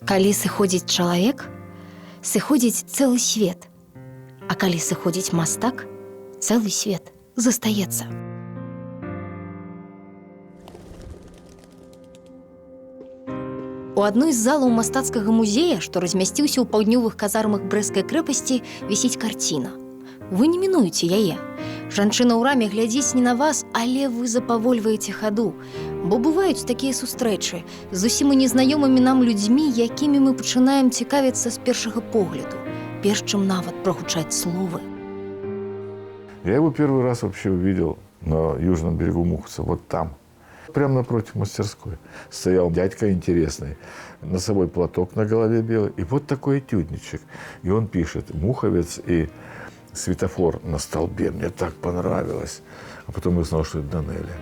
Калі сыходзіць чалавек, сыходзіць цэлы свет. А калі сыходзіць мастак, цэлы свет застаецца. У адной з залаў мастацкага музея, што размясціўся ў паўднёвых казармах брэсцкай крэпасці, вісіць карціна. Вы не мінуеце яе. Жанчына ў раме глядзіць не на вас, але вы запавольваеце хаду. Бо бываюць такія сустрэчы з зусім незнаёмымі нам людзьмі, якімі мы пачынаем цікавіцца з першага погляду, перш чым нават прогучаць словы. Я его первый раз вообще увидел на южном берегу Муховца, вот там. Прямо напротив мастерской стоял дядька интересный, носовой платок на голове белый, и вот такой этюдничек. И он пишет «Муховец» и «Светофор на столбе». Мне так понравилось. А потом я узнал, что это Данелия.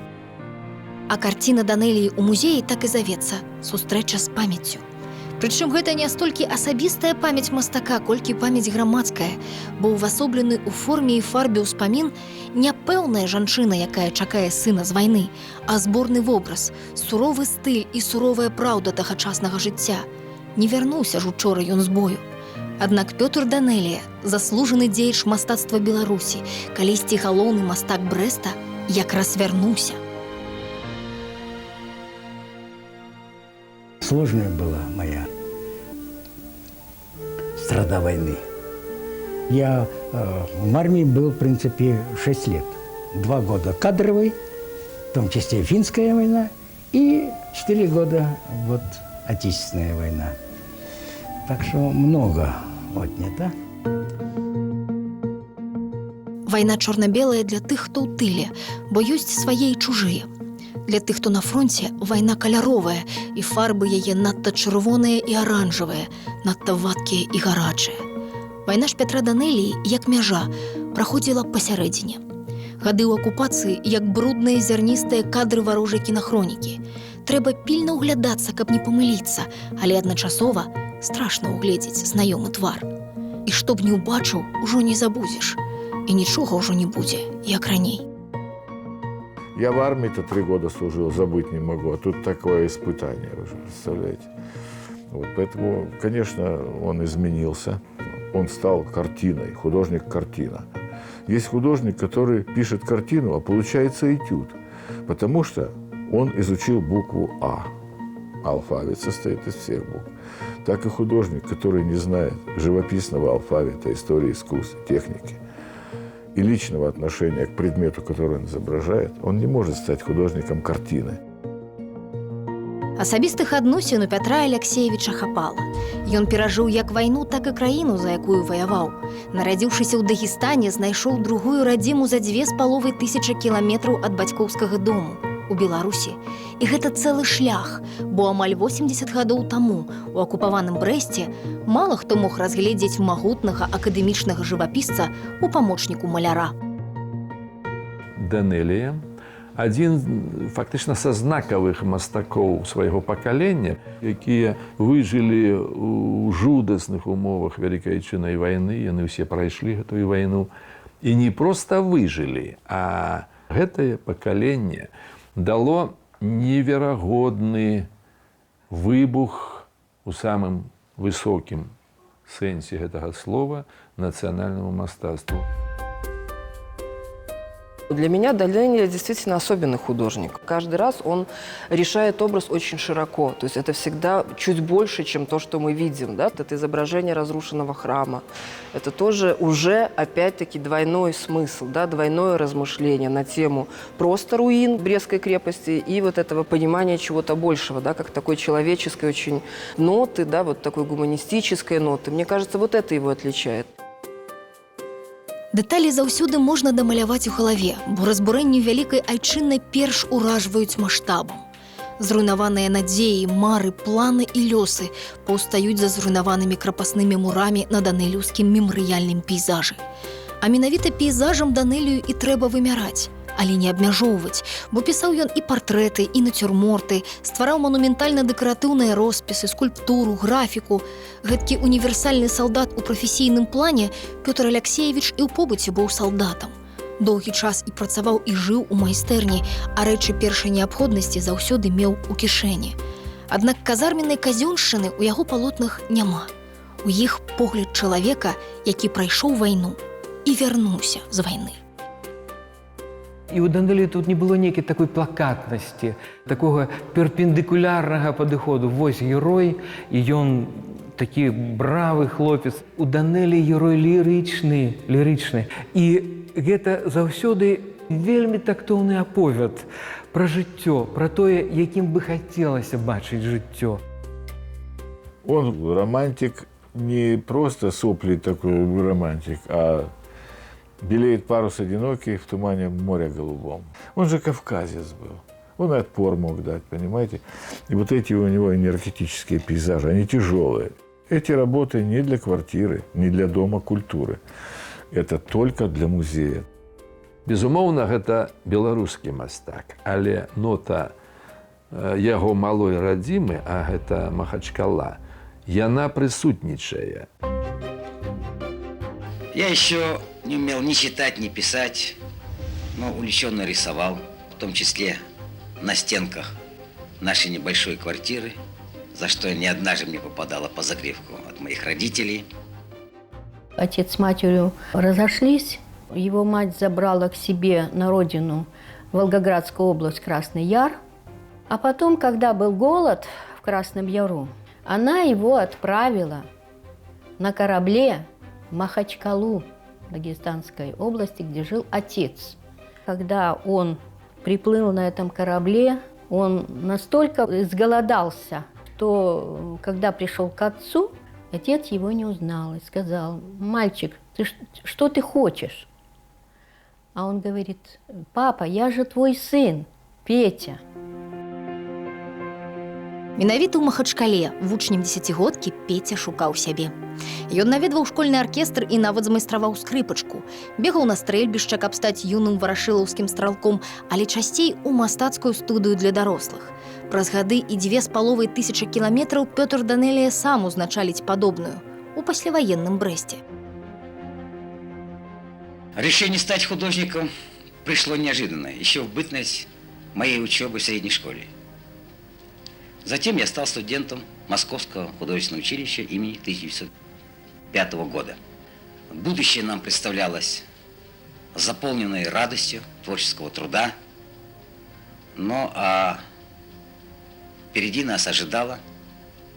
А карціна Данеліі ў музеі так і завецца «Сустрэча з памяццю». Прычым гэта не столькі асабістая памяць мастака, колькі памяць грамадская, бо ўвасоблены ў форме і фарбе ўспамін не пэўная жанчына, якая чакае сына з вайны, а зборны вобраз, суровы стыль і суровая праўда тагачаснага жыцця. Не вярнуўся ж учора ён з бою. Аднак Пётр Данелія, заслужаны дзеяч мастацтва Беларусі, калісьці галоўны мастак Брэста, якраз вярнуўся. Сложная была моя страда войны. Я в армии был, в принципе, 6 лет. 2 года кадровой, в том числе финская война, и 4 года вот Отечественная война. Так что много отнято. Вайна чорна-белая для тых, хто ў тыле, бо ёсць свае і чужыя. Для тых, хто на фронте, вайна каляровая, і фарбы яе надта чырвоныя і аранжавыя, надта вадкія і гарачыя. Вайна ж Пятра Данеліі, як мяжа, праходзіла пасярэдзіне. Гады ў акупацыі, як брудныя зярністыя кадры варожай кінахронікі. Трэба пільна ўглядацца, каб не памыліцца, але адначасова страшна ўгледзець знаёмы твар. І што б не ўбачыў, ужо не забудзеш. І нічога ўжо не будзе, як раней. Я в армии-то 3 года служил, забыть не могу, а тут такое испытание, вы же представляете. Вот, поэтому, конечно, он изменился, он стал картиной, художник-картина. Есть художник, который пишет картину, а получается этюд, потому что он изучил букву «А». Алфавит состоит из всех букв. Так и художник, который не знает живописного алфавита, истории искусства, техники и личного отношения к предмету, который он изображает, он не может стать художником картины. Асабістых адносін у Пятра Алексеевича хапала. Ён перажыў як вайну, так і краіну, за якую ваяваў. Нарадзіўшыся ў Дагестане, знайшоў другую радзіму за 2500 кіламетраў ад бацькоўскага дому у Беларусі. І гэта цэлы шлях, бо амаль 80 гадоў таму у акупаваным Брэсце мала хто мог разгледзець магутнага акадэмічнага жывапісца у памочніку маляра. Данелія адзін фактычна са знакавых мастакоў свайго пакалення, якія выжылі ў жудасных умовах Вялікай Айчыннай вайны, яны ўсе прайшлі гэтую вайну, і не проста выжылі, а гэтае пакаленне дало неверагодны выбух у самым высокім сэнсе гэтага слова нацыянальнаму мастацтву. Для меня Данелия действительно особенный художник. Каждый раз он решает образ очень широко. То есть это всегда чуть больше, чем то, что мы видим. Да? Это изображение разрушенного храма. Это тоже уже, опять-таки, двойной смысл, да? Двойное размышление на тему просто руин Брестской крепости и вот этого понимания чего-то большего, да? Как такой человеческой очень ноты, да? Вот такой гуманистической ноты. Мне кажется, вот это его отличает. Дэталі заўсёды можна дамаляваць у галаве, бо разбурэнню Вялікай Айчыннай перш уражваюць маштабам. Зруйнаваныя надзеі, мары, планы і лёсы паўстаюць за зруйнаванымі крапаснымі мурамі на данеліўскім мемарыяльным пейзажы. А менавіта пейзажам Данелію і трэба вымяраць, але не абмяжоўваць, бо пісаў ён і партрэты, і нацюрморты, ствараў манументальна-дэкаратыўныя роспісы, скульптуру, графіку. Гэткі універсальны салдат у прафесійным плане Пётр Алексеевич і ў побыце быў салдатам. Доўгі час і працаваў і жыў у майстэрні, а рэчы першай неабходнасці заўсёды меў у кішэні. Аднак казарменнай казёншчыны ў яго палотнах няма. У іх погляд чалавека, які прайшоў вайну і вярнуўся з вайны. І у Данелі тут не было нейкай такой плакатнасці, такога перпендыкулярнага падыходу. Вось герой, і ён такі бравы хлопец. У Данелі герой лірычны. І гэта заўсёды вельмі тактоўны аповед пра жыццё, пра тое, якім бы хацелася бачыць жыццё. Он романтик, не просто сопли такой романтик, а белеет парус одинокий в тумане моря голубом. Он же кавказец был. Он и отпор мог дать, понимаете? И вот эти у него энергетические пейзажи, они тяжелые. Эти работы не для квартиры, не для дома культуры. Это только для музея. Безумоўна, гэта беларускі мастак, але нота яго малой радзімы, а гэта Махачкала, яна прысутнічае. Я еще не умел ни читать, ни писать, но увлеченно рисовал, в том числе на стенках нашей небольшой квартиры, за что не однажды мне попадала по загревку от моих родителей. Отец с матерью разошлись. Его мать забрала к себе на родину в Волгоградскую область, Красный Яр. А потом, когда был голод в Красном Яру, она его отправила на корабле в Махачкалу, Дагестанской области, где жил отец. Когда он приплыл на этом корабле, он настолько изголодался, что когда пришел к отцу, отец его не узнал и сказал: «Мальчик, что ты хочешь?» А он говорит: «Папа, я же твой сын, Петя». Менавіта ў Махачкале вучнем дзесяцігодкі Петя шукаў сябе. Ён наведваў школьны аркестр і нават змайстраваў скрыпачку. Бегаў на стрэльбішча, каб стаць юным варашылаўскім стралком, але часцей у мастацкую студыю для дарослых. Праз гады і 2500 кіламетраў Пётр Данэлія сам узначаліць падобную у пасляваенным Брэсце. Решение стать художником пришло неожиданно, еще в бытность моей учебы в средней школе. Затем я стал студентом Московского художественного училища имени 1905 года. Будущее нам представлялось заполненной радостью творческого труда, но впереди нас ожидало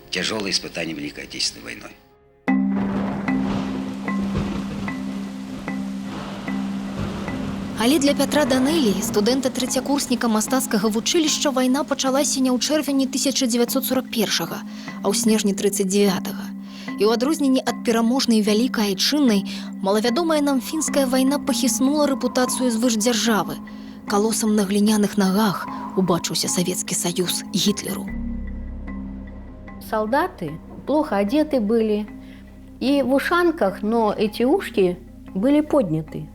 тяжелое испытание Великой Отечественной войной. Але для Пятра Данэлі, студэнта-трэцякурсніка мастацкага вучылішча, вайна пачалася не ў чэрвені 1941-го, а ў снежні 1939-го. І ў адрозненні ад пераможнай Вялікай Айчыннай, малавядомая нам фінская вайна пахіснула рэпутацыю звышдзяржавы. Калосам на гліняных нагах убачыўся Савецкі Саюз Гітлеру. Солдаты плохо одеты были, и в ушанках, но эти ушки были подняты.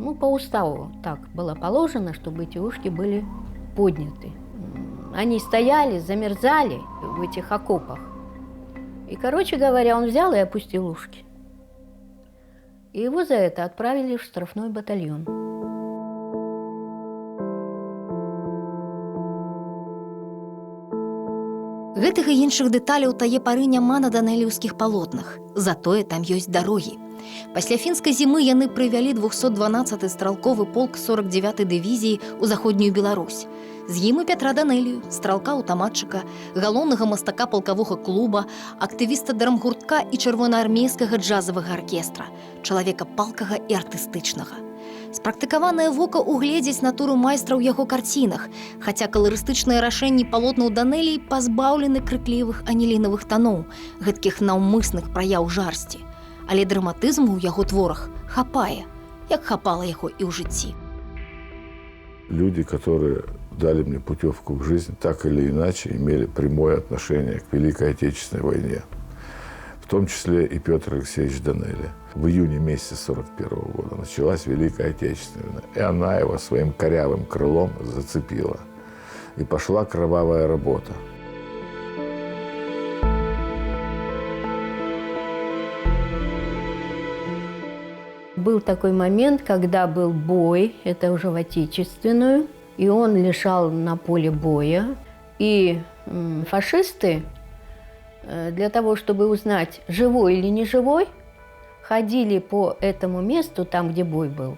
Ну, по уставу так было положено, чтобы эти ушки были подняты. Они стояли, замерзали в этих окопах. И, короче говоря, он взял и опустил ушки. И его за это отправили в штрафной батальон. Гэтых і іншых дэталяў тае пары няма на данэліўскіх палотнах, затое там ёсць дарогі. Пасля фінскай зімы яны прывялі 212-й стралковы полк 49-й дывізіі ў заходнюю Беларусь. З ім і Пятра Данэлію, стралка-аўтаматчыка, галоўнага мастака палкавога клуба, актывіста драмгуртка і чырвонаармейскага джазавага аркестра, чалавека палкага і артыстычнага. Спрактыкаванае вока угледзець натуру майстра ў яго карцінах, хаця каларыстычныя рашэнні палотнаў Данэлій пазбаўлены крыклівых анілінавых таноў, гэткіх наўмысных праяў жарсці. Але драматызму ў яго творах хапае, як хапала яго і ў жыцці. Люди, которые дали мне путевку в жизнь, так или иначе имели прямое отношение к Великой Отечественной войне. В том числе и Петр Алексеевич Данелия. В июне месяце 1941 года началась Великая Отечественная война, и она его своим корявым крылом зацепила. И пошла кровавая работа. Был такой момент, когда был бой, это уже в Отечественную, и он лежал на поле боя, И фашисты для того, чтобы узнать, живой или не живой, ходили по этому месту, там, где бой был,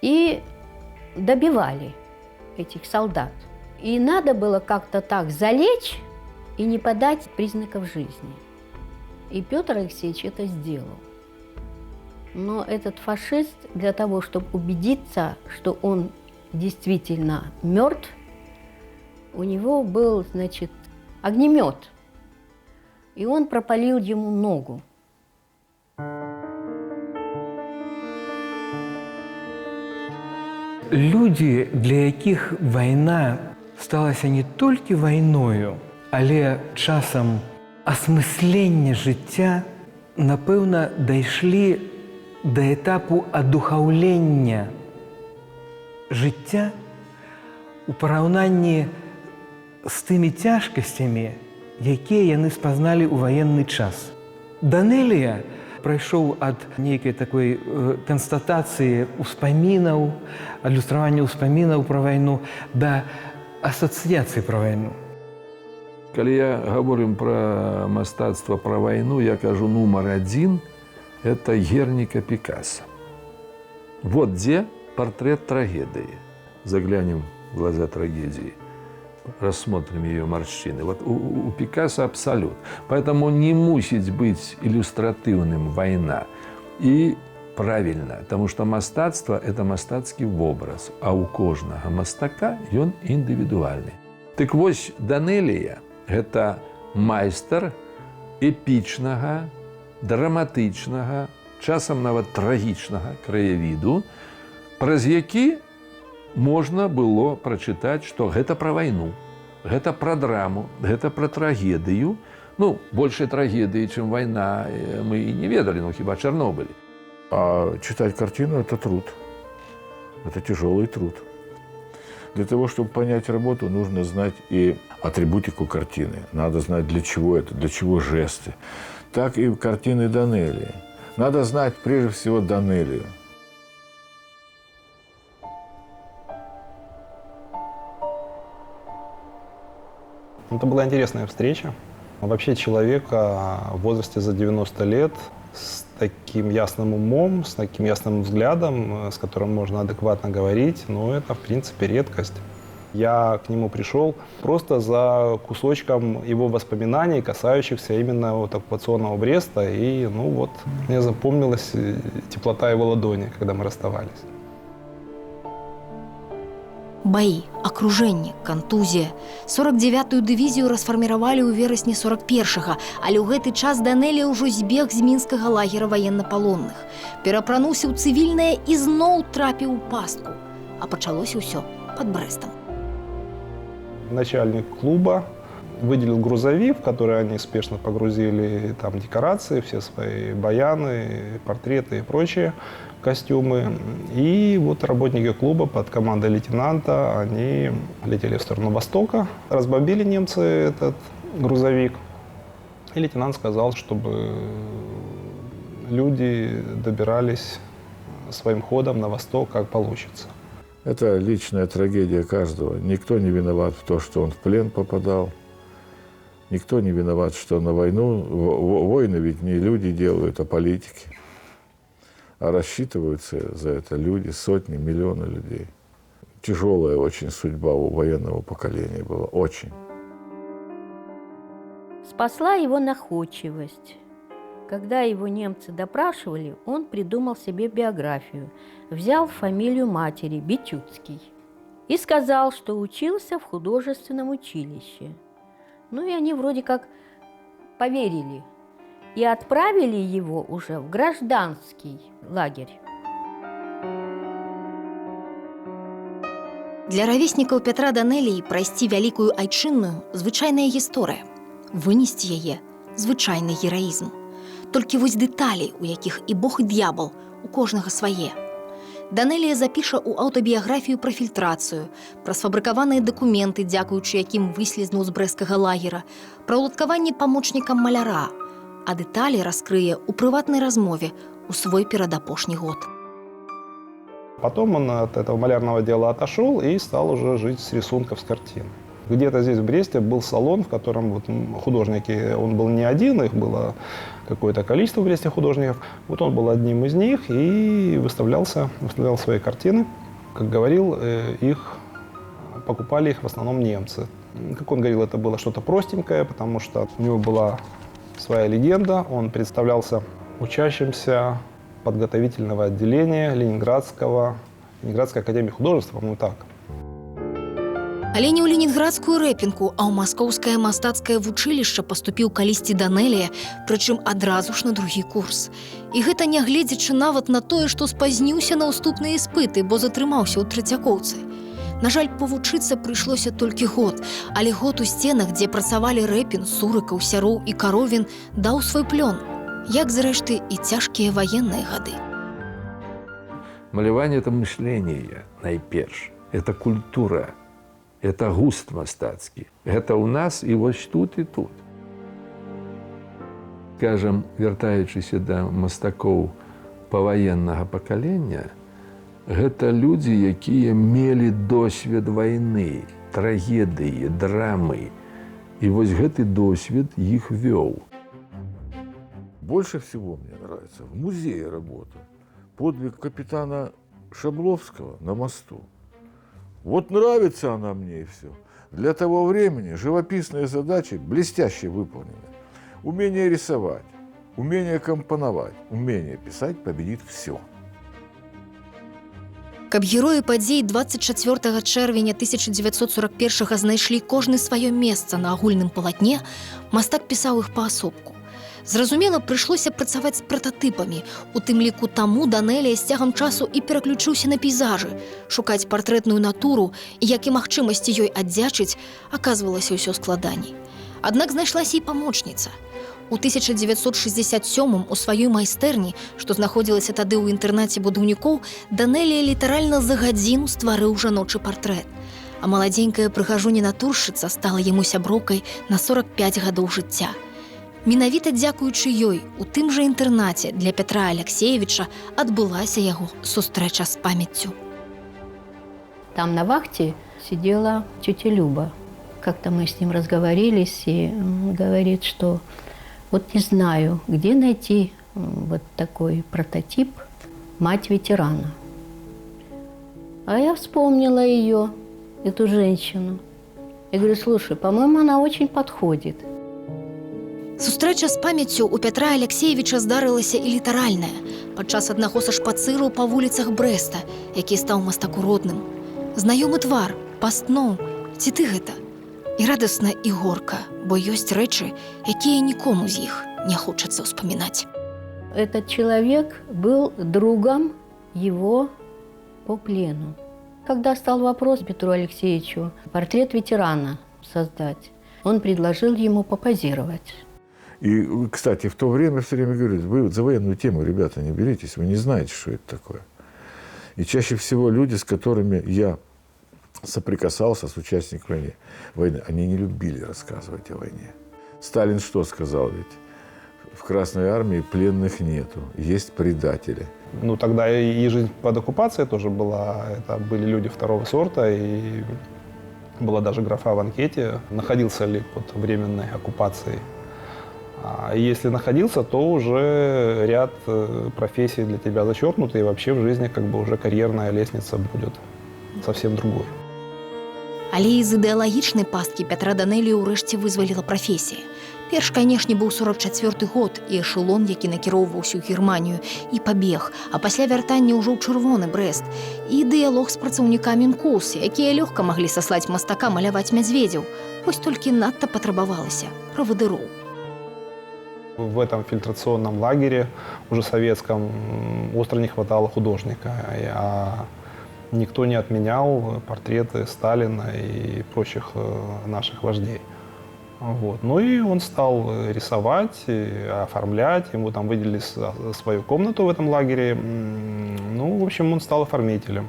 и добивали этих солдат. И надо было как-то так залечь и не подать признаков жизни. И Петр Алексеевич это сделал. Но этот фашист для того, чтобы убедиться, что он действительно мертв, у него был, значит, огнемет. И он пропалил ему ногу. Люди, для яких війна сталася не тільки війною, але часом осмислення життя, напевно, дійшли до етапу одухавлення життя у порівнянні з тими тяжкостями, які вони спознали у воєнний час. Данелія пройшов від некої такої констатації успамінів, адлюстрування успамінів про війну до асоціації про війну. Коли я говорим про мастацтво, про войну, я кажу, номер один – это Герника Пикассо. Вот где портрет трагедии. Заглянем в глаза трагедии, рассмотрим ее морщины. Вот у Пикассо абсолют. Поэтому не мусить быть иллюстративным война. И правильно, потому что мастацтво – это мастацкий образ, а у кожного мастака ён індивідуальний. Так вось Данелія – гэта майстар эпічнага, драматычнага, часам нават трагічнага краявіду, праз які можна было прачытаць, што гэта пра вайну, гэта пра драму, гэта пра трагедыю. Ну, большай трагедыі, чым вайна, мы і не ведалі, ну, хіба Чарнобыль. А читать картину – это труд. Это тяжелый труд. Для того, чтобы понять работу, нужно знать и атрибутику картины. Надо знать, для чего это, для чего жесты. Так и картины Данелии. Надо знать, прежде всего, Данелию. Это была интересная встреча. Вообще человека в возрасте за 90 лет с таким ясным умом, с таким ясным взглядом, с которым можно адекватно говорить, ну, это, в принципе, редкость. Я к нему пришел просто за кусочком его воспоминаний, касающихся именно вот оккупационного Бреста, и, ну, вот, мне запомнилась теплота его ладони, когда мы расставались. Баі, акружэнне, кантузія. 49-ю дывізію расфарміравалі ў верасні 41-га, але ў гэты час Данелія ўжо збег з мінскага лагера ваеннапалонных. Перапрануўся ў цывільнае і зноў трапіў у пастку. А пачалося ўсё пад Брэстам. Начальник клуба выделил грузовик, в который они спешно погрузили там декорации, все свои баяны, портреты и прочие костюмы. И вот работники клуба под командой лейтенанта, они летели в сторону востока, разбомбили немцы этот грузовик. И лейтенант сказал, чтобы люди добирались своим ходом на восток, как получится. Это личная трагедия каждого. Никто не виноват в том, что он в плен попадал. Никто не виноват, что на войну... Войны ведь не люди делают, а политики. А рассчитываются за это люди, сотни, миллионы людей. Тяжелая очень судьба у военного поколения была. Очень. Спасла его находчивость. Когда его немцы допрашивали, он придумал себе биографию, взял фамилию матери Битюцкий и сказал, что учился в художественном училище. Ну и они вроде как поверили и отправили его уже в гражданский лагерь. Для равеснікаў Пятра Данеліі прайсці вялікую айчынную звычайная гісторыя. Вынесці яе звычайны гераізм. Толькі вось дэталі, у якіх і Бог, і д'ябал, у кожнага свае. Данелія запіша ў аўтабіяграфію пра фільтрацыю, пра сфабрыкаваныя дакументы, дзякуючы якім выслізнуў з брэсцкага лагера, пра ўладкаванне памочнікам маляра, а дэталі раскрые ў прыватнай размове ў свой перадапошні год. Потом он от этого малярного дела отошел и стал уже жить с рисунков, с картин. Где-то здесь, в Бресте, был салон, в котором вот художники, он был не один, их было какое-то количество в Бресте художников. Вот он был одним из них и выставлял свои картины. Как говорил, покупали их в основном немцы. Как он говорил, это было что-то простенькое, потому что у него была своя легенда. Он представлялся учащимся подготовительного отделения Ленинградской академии художеств, по-моему, так. Але не ў ленінградскую рэпінку, а ў маскоўскае мастацкае вучылішча паступіў калісьці Данэлія, прычым адразу ж на другі курс. І гэта нягледзячы нават на тое, што спазніўся на ўступныя іспыты, бо затрымаўся ў трэцякоўцы. На жаль, павучыцца прыйшлося толькі год, але год у сценах, дзе працавалі Рэпін, Сурыкаў, Сяроў і Каровін, даў свой плён, як, зрэшты, і цяжкія ваенныя гады. Маляванне – это мышление, найперш. Это культура. Это густ мастацкі. Гэта ў нас і вось тут, і тут. Скажам, вяртаючыся да мастакоў паваеннага пакалення, гэта людзі, якія мелі досвед вайны, трагедыі, драмы. І вось гэты досвед іх вёў. Больше всего мне нравится в музее работа. Подвиг капитана Шабловского на мосту. Вот нравится она мне и все. Для того времени живописные задачи блестяще выполнены. Умение рисовать, умение компоновать, умение писать победит все. Каб героі падзей 24 чэрвеня 1941 знайшлі кожны сваё месца на агульным палатне, мастак пісаў іх паасобку. Зразумела, прыйшлося працаваць з прататыпамі. У тым ліку таму Данэлія з цягам часу і пераключыўся на пейзажы. Шукаць партрэтную натуру і як і магчымасці ёй аддзячыць, аказвалася ўсё складаней. Аднак знайшлася і памочніца. У 1967 у сваёй майстэрні, што знаходзілася тады ў інтэрнаце будаўнікоў, Данэлія літаральна за гадзіну стварыў жаночы партрэт. А маладзенькая прыгажуня-натуршчыца стала яму сяброўкай на 45 гадоў жыцця. Менавіта дзякуючы ёй, у тым жа інтэрнаце для Петра Алексеевича адбылася яго сустрэча з памяццю. Там на вахте сидела тетя Люба. Как-то мы с ним разговорились, и он говорит, что вот не знаю, где найти вот такой прототип «Мать ветерана». А я вспомнила ее, эту женщину. Я говорю, слушай, по-моему, она очень подходит. Сустрэча з памяццю у Пятра Алексеевича здарылася і літаральная падчас аднаго са шпацыраў па вуліцах Брэста, які стаў мастаку родным. Знаёмы твар, пастноў, ці ты гэта? І радасна, і горка, бо ёсць рэчы, якія нікому з іх не хочацца ўспамінаць. Этот человек был другом его по плену. Когда стал вопрос Петру Алексеевичу портрет ветерана создать, он предложил ему попозировать. И, кстати, в то время все время говорят, вы за военную тему, ребята, не беритесь, вы не знаете, что это такое. И чаще всего люди, с которыми я соприкасался, с участниками войны, они не любили рассказывать о войне. Сталин что сказал ведь? В Красной армии пленных нету, есть предатели. Ну, тогда и жизнь под оккупацией тоже была. Это были люди второго сорта, и была даже графа в анкете, находился ли под временной оккупацией. А если находился, то уже ряд профессий для тебя зачеркнуты, и вообще в жизни как бы уже карьерная лестница будет совсем другой. Але з ідэалагічнай пасткі Пятра Данэлію ўрэшце вызваліла прафесія. Перш, канешне, быў 44-й год і эшелон, які накіроўваўся ў Германію, і пабег, а пасля вяртання ўжо ў чырвоны Брэст, і дыялог з працаўнікамі МКУС, якія лёгка маглі саслаць мастака маляваць мядзведзяў, вось толькі надта патрабавалася правадыроў. В этом фильтрационном лагере, уже советском, остро не хватало художника. А никто не отменял портреты Сталина и прочих наших вождей. Вот. Ну и он стал рисовать, оформлять. Ему там выделили свою комнату в этом лагере. Ну, в общем, он стал оформителем.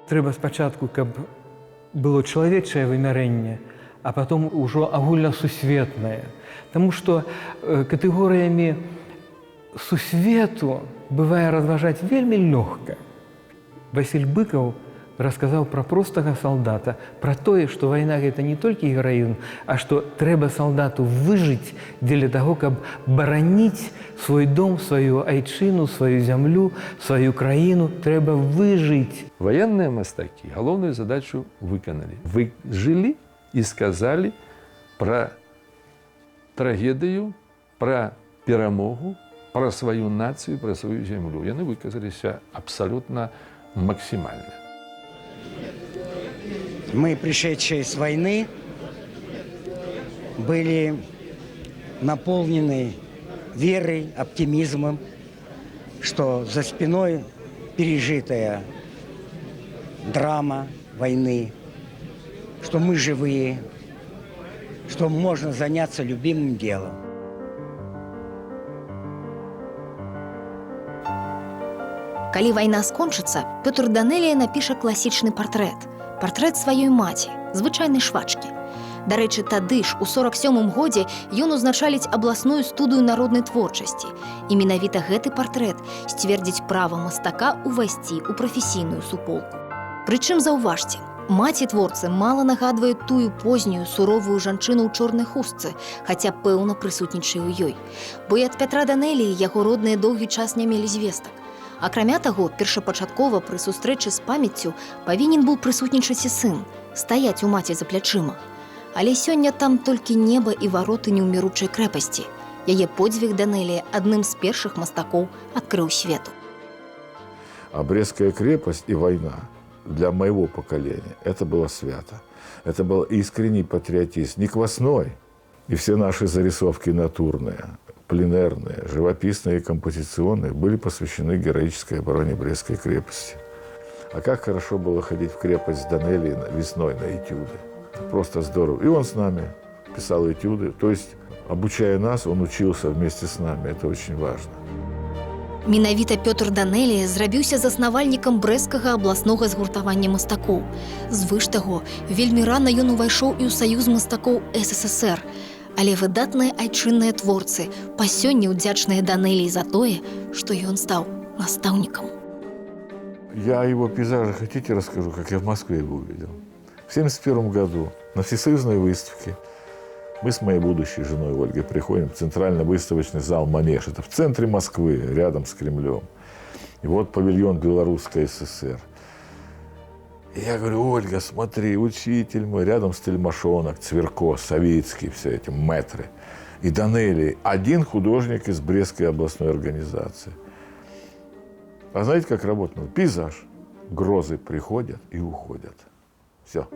Трэба спачатку, каб было чалавечае вымярэнне, а потом ужо агульнасусветнае. Таму што катэгорыямі сусвету бывае разважаць вельмі лёгка. Васіль Быкаў расказаў пра простага салдата, пра тое, што вайна гэта не толькі гераізм, а што трэба салдату выжыць дзеля таго, каб бараніць свой дом, сваю айчыну, сваю зямлю, сваю краіну, трэба выжыць. Военные мастаки головную задачу выконали. Выжили и сказали про трагедию, про перамогу, про свою нацию, про свою землю. И они выказались абсолютно максимально. Мы, пришедшие с войны, были наполнены верой, оптимизмом, что за спиной пережитая драма войны, что мы живые, что можно заняться любимым делом. Калі вайна скончыцца, Пётр Данэлія напіша класічны партрэт. Партрэт сваёй маці, звычайнай швачкі. Дарэчы, тады ж, у 47-м годзе, ён узначаліць абласную студыю народнай творчасці. І менавіта гэты партрэт сцвердзіць права мастака ўвайсці ў прафесійную суполку. Прычым, заўважце, маці творцы мала нагадвае тую познюю суровую жанчыну ў чорнай хустцы, хаця пэўна прысутнічае ў ёй. Бо і ад Пятра Данэліі яго родныя доўгі час не мелі звестак. Акрамя таго, першапачаткова пры сустрэчы з памяццю павінен быў прысутнічаць і сын, стаяць у маці за плячыма. Але сёння там толькі неба і вароты неўміручай крэпасці. Яе подзвіг Данэлія адным з першых мастакоў адкрыў свету. А Брестская крепость и война для моего поколения – это было свято. Это был искренний патриотизм, не квасной. И все наши зарисовки натурные, пленерные, живописные и композиционные были посвящены героической обороне Брестской крепости. А как хорошо было ходить в крепость Данэлии весной на этюды. Просто здорово. И он с нами писал этюды. То есть, обучая нас, он учился вместе с нами. Это очень важно. Менавіта Пётр Данэлія зрабіўся заснавальнікам брэсцкага абласнога згуртавання мастакоў. Звыш таго, вельмі рана ён увайшоў і ў саюз мастакоў СССР. Але выдатныя айчынныя творцы па сёння ўдзячныя Данэліі за тое, што ён стаў настаўнікам. Я его пейзажи, хотите, расскажу, как я в Москве его увидел. В 1971 году на всесоюзной выставке мы с моей будущей женой Ольгой приходим в центральный выставочный зал «Манеж». Это в центре Москвы, рядом с Кремлем. И вот павильон Белорусской ССР. И я говорю: Ольга, смотри, учитель мой, рядом Стельмашонок, Цверко, Савицкий, все эти мэтры. И Данэлий, один художник из Брестской областной организации. А знаете, как работал? Пейзаж. Грозы приходят и уходят. Все.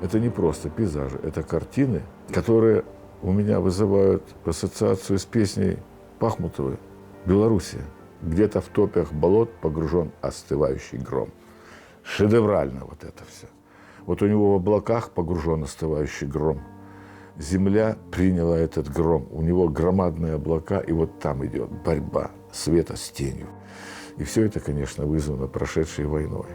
Это не просто пейзажи, это картины, которые у меня вызывают ассоциацию с песней Пахмутовой «Белоруссия». Где-то в топях болот погружен остывающий гром. Шедеврально вот это все. Вот у него в облаках погружен остывающий гром. Земля приняла этот гром. У него громадные облака, и вот там идет борьба света с тенью. И все это, конечно, вызвано прошедшей войной.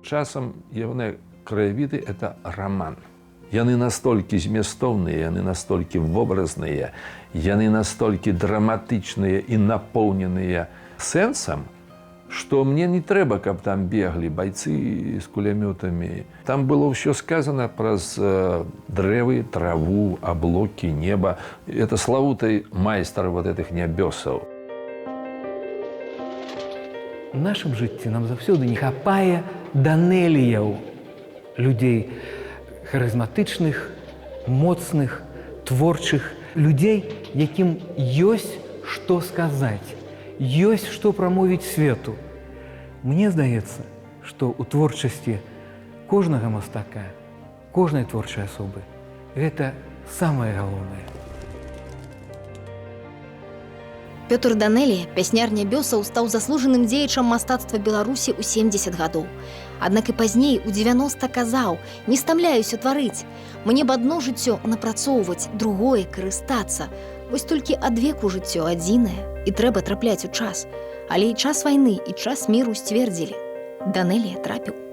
Часам явные краевиды – это роман. Яны настолько зместовные, яны настолько вобразныя, яны настолько драматичные и наполненные сенсом, что мне не трэба, каб там бегли бойцы с кулеметами. Там было все сказано про древы, траву, облаки, небо. Это славутый майстер вот этих нябёсаў. У нашым жыцці нам заўсёды не хапае Данэліяў, людзей харызматычных, моцных, творчых, людзей, якім ёсць што сказаць, ёсць што прамовіць свету. Мне здаецца, што ў творчасці кожнага мастака, кожнай творчай асобы гэта самае галоўнае. Пётр Данэлія, пясняр нябёсаў, стаў заслужаным дзеячам мастацтва Беларусі ў 70 гадоў. Аднак і пазней, у 90 казаў: «Не стамляюся тварыць. Мне б адно жыццё напрацоўваць, другое карыстацца. Вось толькі адвеку жыццё адзінае, і трэба трапляць у час. Але і час вайны, і час міру сцвердзілі. Данэлія трапіў».